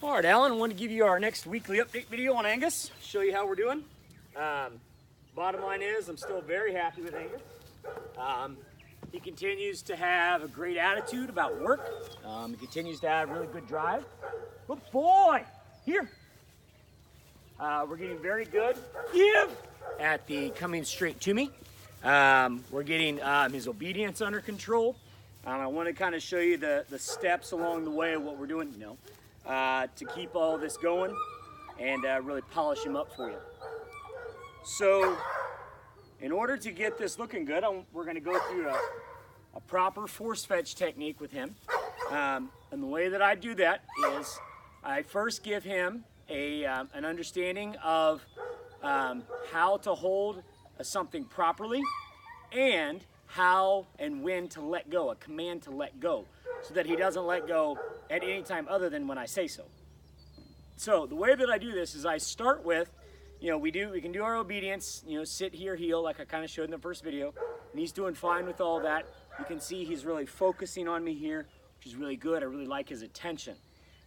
All right, Alan, I want to give you our next weekly update video on Angus, show you how we're doing. Bottom line is, I'm still very happy with Angus. He continues to have a great attitude about work. He continues to have really good drive. Good boy! Here! We're getting very good at the coming straight to me. We're getting his obedience under control. I want to kind of show you the steps along the way of what we're doing, to keep all this going and really polish him up for you. So, in order to get this looking good, we're going to go through a proper force fetch technique with him. And the way that I do that is I first give him an understanding of how to hold something properly and how and when to let go, a command to let go, so that he doesn't let go at any time other than when I say so. So the way that I do this is I start with, we can do our obedience, sit here, heel, like I kind of showed in the first video, and he's doing fine with all that. You can see he's really focusing on me here, which is really good. I really like his attention.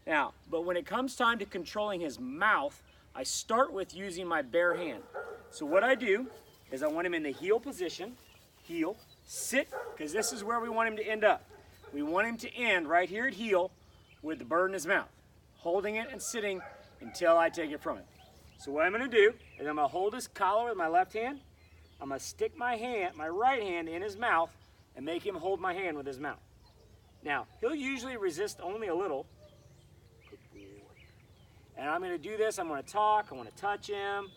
Now, but when it comes time to controlling his mouth, I start with using my bare hand. So what I do is I want him in the heel position, heel, sit, because this is where we want him to end up. We want him to end right here at heel with the bird in his mouth, holding it and sitting until I take it from him. So what I'm going to do is I'm going to hold his collar with my left hand. I'm going to stick my right hand in his mouth and make him hold my hand with his mouth. Now, he'll usually resist only a little. And I'm going to do this. I'm going to talk. I want to touch him.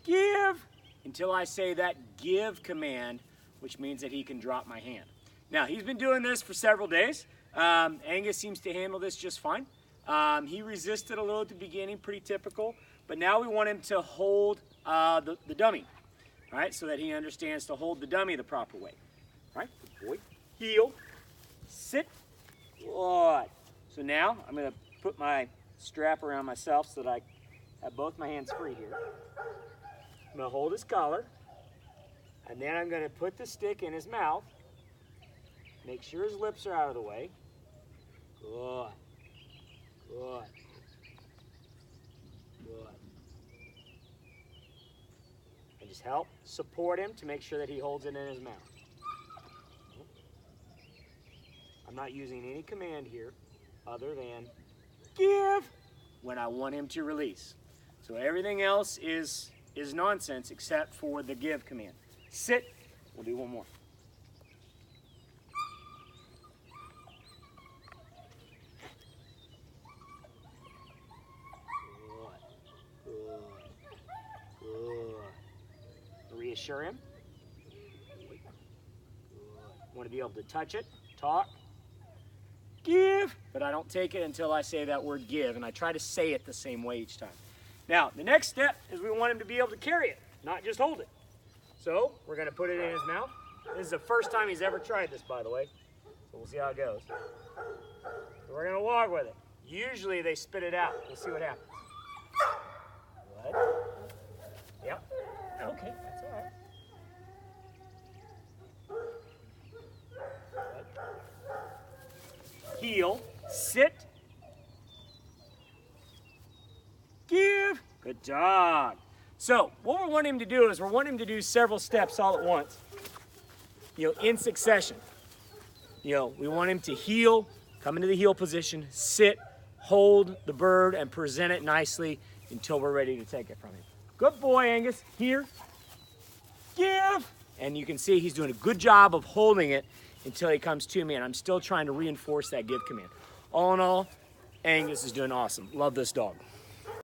Give until I say that give command, which means that he can drop my hand. Now, he's been doing this for several days. Angus seems to handle this just fine. He resisted a little at the beginning, pretty typical. But now we want him to hold the dummy, all right, so that he understands to hold the dummy the proper way. All right, good boy. Heel, sit, good. So now I'm going to put my strap around myself so that I have both my hands free here. I'm going to hold his collar, and then I'm going to put the stick in his mouth. Make sure his lips are out of the way. Good. Good. Good. And just help support him to make sure that he holds it in his mouth. I'm not using any command here other than give when I want him to release. So everything else is nonsense except for the give command. Sit. We'll do one more. Reassure him. Want to be able to touch it, talk, give, but I don't take it until I say that word give, and I try to say it the same way each time. Now, the next step is we want him to be able to carry it, not just hold it. So, we're going to put it in his mouth. This is the first time he's ever tried this, by the way, so we'll see how it goes. So we're going to walk with it. Usually they spit it out. We'll see what happens. Good. Yep. Okay, that's all right. Good. Heel, sit, give. Good dog. So what we're wanting him to do is we're wanting him to do several steps all at once, in succession. We want him to heel, come into the heel position, sit, hold the bird, and present it nicely until we're ready to take it from him. Good boy, Angus. Here. Give. And you can see he's doing a good job of holding it until he comes to me, and I'm still trying to reinforce that give command. All in all, Angus is doing awesome. Love this dog.